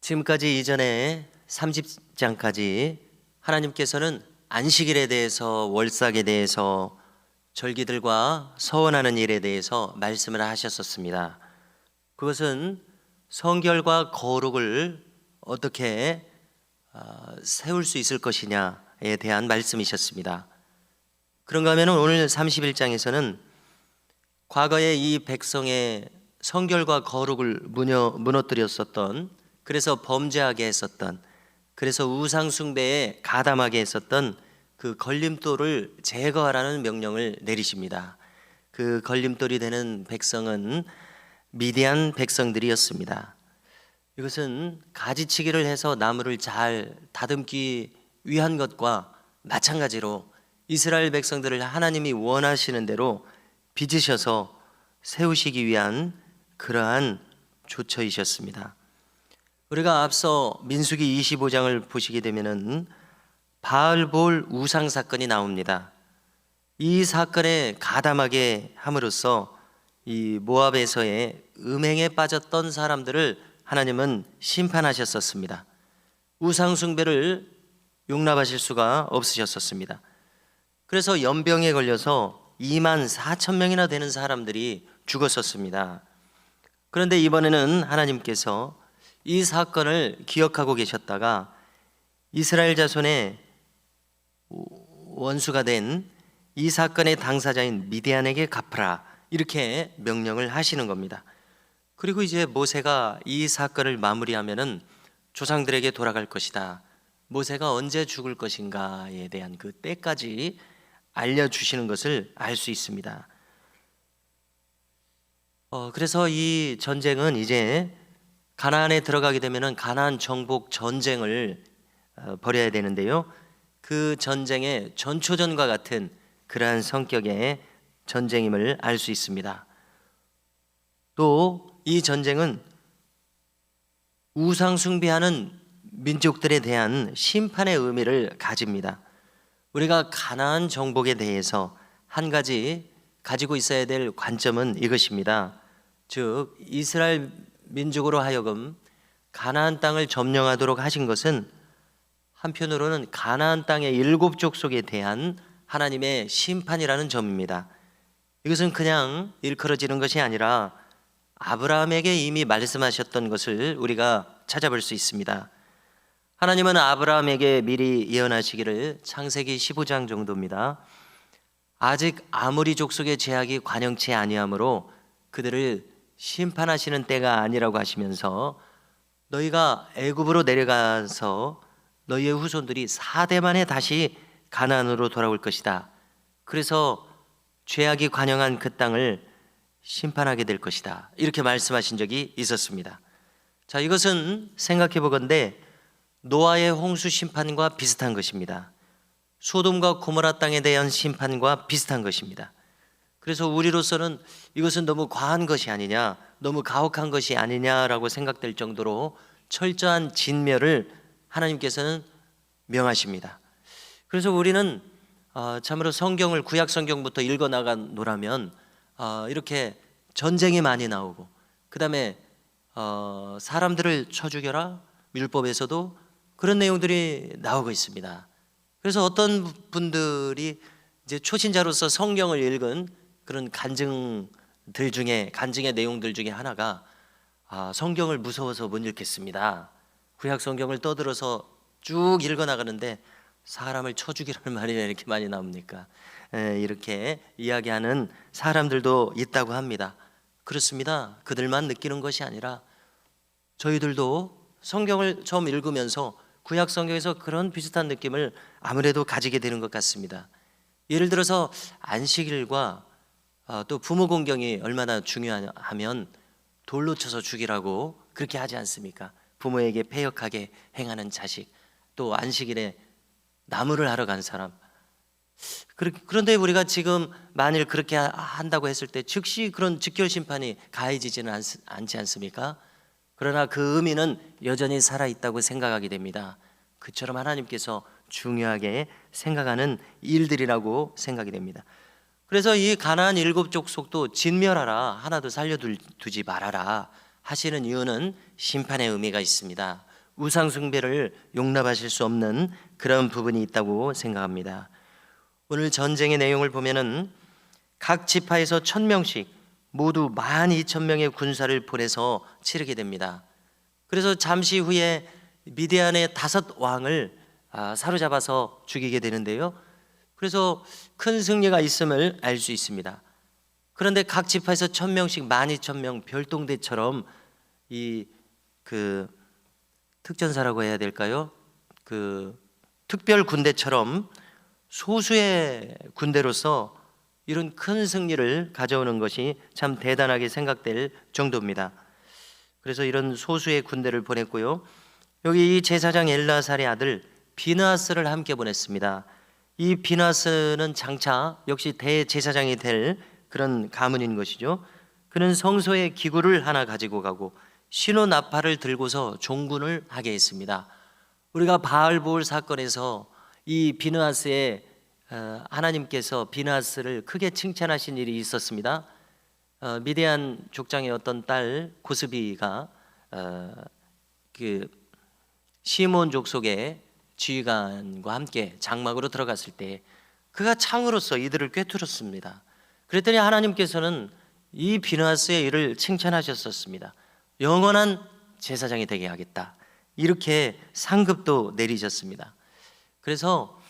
지금까지 이전에 30장까지 하나님께서는 안식일에 대해서, 월삭에 대해서, 절기들과 서원하는 일에 대해서 말씀을 하셨었습니다. 그것은 성결과 거룩을 어떻게 세울 수 있을 것이냐에 대한 말씀이셨습니다. 그런가 하면 오늘 31장에서는 과거에 이 백성의 성결과 거룩을 무너뜨렸었던, 그래서 범죄하게 했었던, 그래서 우상숭배에 가담하게 했었던 그 걸림돌을 제거하라는 명령을 내리십니다. 그 걸림돌이 되는 백성은 미디안 백성들이었습니다. 이것은 가지치기를 해서 나무를 잘 다듬기 위한 것과 마찬가지로 이스라엘 백성들을 하나님이 원하시는 대로 빚으셔서 세우시기 위한 그러한 조처이셨습니다. 우리가 앞서 민수기 25장을 보시게 되면은 바알볼 우상 사건이 나옵니다. 이 사건에 가담하게 함으로써 이 모압에서의 음행에 빠졌던 사람들을 하나님은 심판하셨었습니다. 우상 숭배를 용납하실 수가 없으셨었습니다. 그래서 연병에 걸려서 24,000명이나 되는 사람들이 죽었었습니다. 그런데 이번에는 하나님께서 이 사건을 기억하고 계셨다가 이스라엘 자손의 원수가 된 이 사건의 당사자인 미디안에게 갚으라, 이렇게 명령을 하시는 겁니다. 그리고 이제 모세가 이 사건을 마무리하면은 조상들에게 돌아갈 것이다, 모세가 언제 죽을 것인가에 대한 그 때까지 알려주시는 것을 알 수 있습니다. 그래서 이 전쟁은 이제 가나안에 들어가게 되면은 가나안 정복 전쟁을 벌여야 되는데요, 그 전쟁의 전초전과 같은 그러한 성격의 전쟁임을 알 수 있습니다. 또 이 전쟁은 우상 숭배하는 민족들에 대한 심판의 의미를 가집니다. 우리가 가나안 정복에 대해서 한 가지 가지고 있어야 될 관점은 이것입니다. 즉 이스라엘 민족으로 하여금 가나안 땅을 점령하도록 하신 것은 한편으로는 가나안 땅의 7 족속에 대한 하나님의 심판이라는 점입니다. 이것은 그냥 일컬어지는 것이 아니라 아브라함에게 이미 말씀하셨던 것을 우리가 찾아볼 수 있습니다. 하나님은 아브라함에게 미리 예언하시기를, 창세기 15장 정도입니다. 아직 아모리 족속의 죄악이 관영치 아니하므로 그들을 심판하시는 때가 아니라고 하시면서 너희가 애굽으로 내려가서 너희의 후손들이 4대 만에 다시 가나안으로 돌아올 것이다. 그래서 죄악이 관영한 그 땅을 심판하게 될 것이다, 이렇게 말씀하신 적이 있었습니다. 자, 이것은 생각해 보건대 노아의 홍수 심판과 비슷한 것입니다. 소돔과 고모라 땅에 대한 심판과 비슷한 것입니다. 그래서 우리로서는 이것은 너무 과한 것이 아니냐, 너무 가혹한 것이 아니냐라고 생각될 정도로 철저한 진멸을 하나님께서는 명하십니다. 그래서 우리는 참으로 성경을, 구약 성경부터 읽어나가노라면 이렇게 전쟁이 많이 나오고, 그 다음에 사람들을 쳐 죽여라, 율법에서도 그런 내용들이 나오고 있습니다. 그래서 어떤 분들이 이제 초신자로서 성경을 읽은 그런 간증들 중에, 간증의 내용들 중에 하나가 성경을 무서워서 못 읽겠습니다, 구약 성경을 떠들어서 쭉 읽어나가는데 사람을 쳐 죽이라는 말이 왜 이렇게 많이 나옵니까? 이렇게 이야기하는 사람들도 있다고 합니다. 그렇습니다. 그들만 느끼는 것이 아니라 저희들도 성경을 처음 읽으면서 구약 성경에서 그런 비슷한 느낌을 아무래도 가지게 되는 것 같습니다. 예를 들어서 안식일과 또 부모 공경이 얼마나 중요하면 돌로 쳐서 죽이라고 그렇게 하지 않습니까? 부모에게 패역하게 행하는 자식, 또 안식일에 나무를 하러 간 사람. 그런데 우리가 지금 만일 그렇게 한다고 했을 때 즉시 그런 직결 심판이 가해지지는 않지 않습니까? 그러나 그 의미는 여전히 살아있다고 생각하게 됩니다. 그처럼 하나님께서 중요하게 생각하는 일들이라고 생각이 됩니다. 그래서 이 가나안 7 족속도 진멸하라, 하나도 살려두지 말아라 하시는 이유는 심판의 의미가 있습니다. 우상 숭배를 용납하실 수 없는 그런 부분이 있다고 생각합니다. 오늘 전쟁의 내용을 보면은 각 지파에서 1000명씩 모두 12,000명의 군사를 보내서 치르게 됩니다. 그래서 잠시 후에 미디안의 5 왕을 사로잡아서 죽이게 되는데요. 그래서 큰 승리가 있음을 알 수 있습니다. 그런데 각 지파에서 1000명씩 12,000명 별동대처럼 그 특전사라고 해야 될까요? 그 특별 군대처럼 소수의 군대로서 이런 큰 승리를 가져오는 것이 참 대단하게 생각될 정도입니다. 그래서 이런 소수의 군대를 보냈고요. 여기 이 제사장 엘라살의 아들 비느하스를 함께 보냈습니다. 이 비느하스는 장차 역시 대제사장이 될 그런 가문인 것이죠. 그는 성소의 기구를 하나 가지고 가고 신호 나팔을 들고서 종군을 하게 했습니다. 우리가 바알보울 사건에서 이 비느하스의 하나님께서 비느하스를 크게 칭찬하신 일이 있었습니다. 미디안 족장의 어떤 딸 고스비가 그 시몬 족속의 지휘관과 함께 장막으로 들어갔을 때 그가 창으로서 이들을 꿰뚫었습니다. 그랬더니 하나님께서는 이 비느하스의 일을 칭찬하셨었습니다. 영원한 제사장이 되게 하겠다, 이렇게 상급도 내리셨습니다. 그래서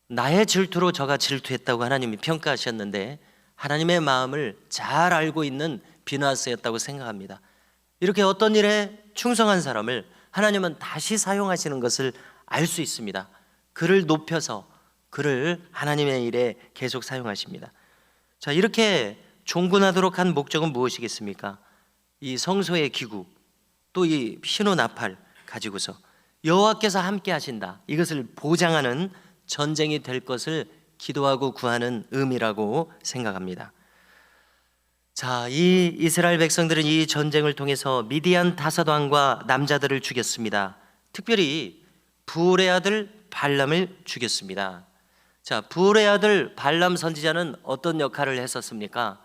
나의 질투로 저가 질투했다고 하나님이 평가하셨는데 하나님의 마음을 잘 알고 있는 비느하스였다고 생각합니다. 이렇게 어떤 일에 충성한 사람을 하나님은 다시 사용하시는 것을 알 수 있습니다. 그를 높여서 그를 하나님의 일에 계속 사용하십니다. 자, 이렇게 종군하도록 한 목적은 무엇이겠습니까? 이 성소의 기구, 또 이 신호 나팔 가지고서 여호와께서 함께 하신다, 이것을 보장하는 전쟁이 될 것을 기도하고 구하는 의미라고 생각합니다. 자, 이 이스라엘 백성들은 이 전쟁을 통해서 미디안 5 왕과 남자들을 죽였습니다. 특별히 부올의 아들 발람을 죽였습니다. 자, 부올의 아들 발람 선지자는 어떤 역할을 했었습니까?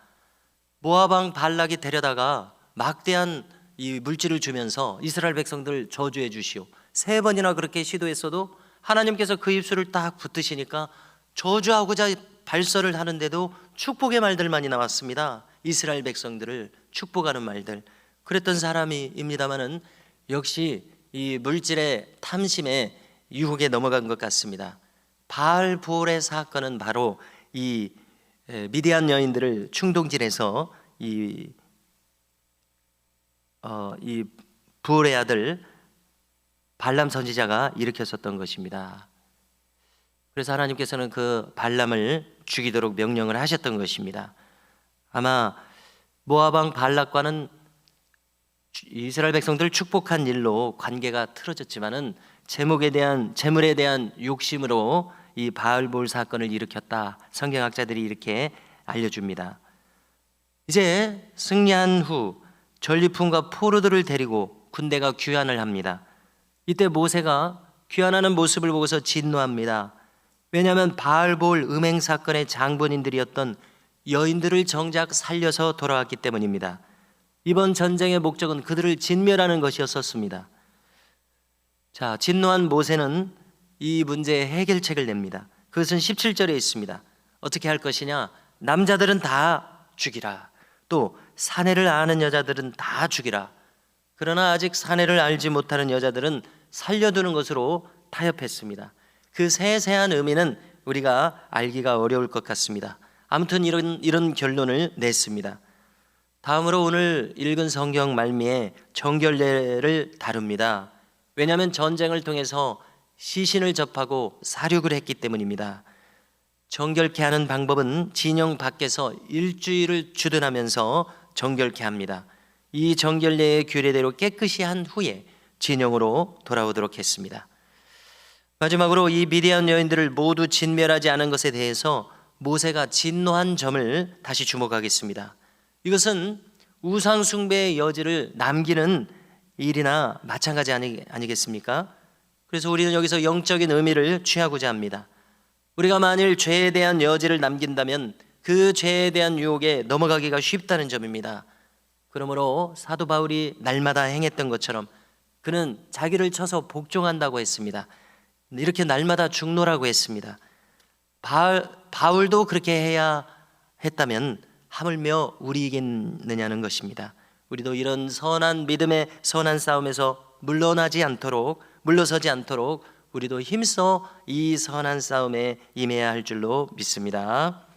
모압 왕 발락이 데려다가 막대한 이 물질을 주면서 이스라엘 백성들 저주해 주시오, 3번이나 그렇게 시도했어도 하나님께서 그 입술을 딱 붙드시니까 저주하고자 발설을 하는데도 축복의 말들만이 나왔습니다. 이스라엘 백성들을 축복하는 말들. 그랬던 사람입니다마는 역시 이 물질의 탐심에 유혹에 넘어간 것 같습니다. 바알보올의 사건은 바로 이 미디안 여인들을 충동질해서 이 부올의 아들 발람 선지자가 일으켰었던 것입니다. 그래서 하나님께서는 그 발람을 죽이도록 명령을 하셨던 것입니다. 아마 모압 왕 발락과는 이스라엘 백성들을 축복한 일로 관계가 틀어졌지만은 재물에 대한 욕심으로 이 바알볼 사건을 일으켰다, 성경학자들이 이렇게 알려줍니다. 이제 승리한 후 전리품과 포로들을 데리고 군대가 귀환을 합니다. 이때 모세가 귀환하는 모습을 보고서 진노합니다. 왜냐하면 바알볼 음행 사건의 장본인들이었던 여인들을 정작 살려서 돌아왔기 때문입니다. 이번 전쟁의 목적은 그들을 진멸하는 것이었었습니다. 자, 진노한 모세는 이 문제의 해결책을 냅니다. 그것은 17절에 있습니다. 어떻게 할 것이냐? 남자들은 다 죽이라. 또 사내를 아는 여자들은 다 죽이라. 그러나 아직 사내를 알지 못하는 여자들은 살려두는 것으로 타협했습니다. 그 세세한 의미는 우리가 알기가 어려울 것 같습니다. 아무튼 이런 결론을 냈습니다. 다음으로 오늘 읽은 성경 말미에 정결례를 다룹니다. 왜냐하면 전쟁을 통해서 시신을 접하고 사륙을 했기 때문입니다. 정결케 하는 방법은 진영 밖에서 일주일을 주둔하면서 정결케 합니다. 이 정결례의 규례대로 깨끗이 한 후에 진영으로 돌아오도록 했습니다. 마지막으로 이 미디안 여인들을 모두 진멸하지 않은 것에 대해서 모세가 진노한 점을 다시 주목하겠습니다. 이것은 우상 숭배의 여지를 남기는 일이나 마찬가지 아니겠습니까? 그래서 우리는 여기서 영적인 의미를 취하고자 합니다. 우리가 만일 죄에 대한 여지를 남긴다면 그 죄에 대한 유혹에 넘어가기가 쉽다는 점입니다. 그러므로 사도 바울이 날마다 행했던 것처럼 그는 자기를 쳐서 복종한다고 했습니다. 이렇게 날마다 죽노라고 했습니다. 바울도 그렇게 해야 했다면 하물며 우리이겠느냐는 것입니다. 우리도 이런 선한 믿음의 선한 싸움에서 물러서지 않도록 우리도 힘써 이 선한 싸움에 임해야 할 줄로 믿습니다.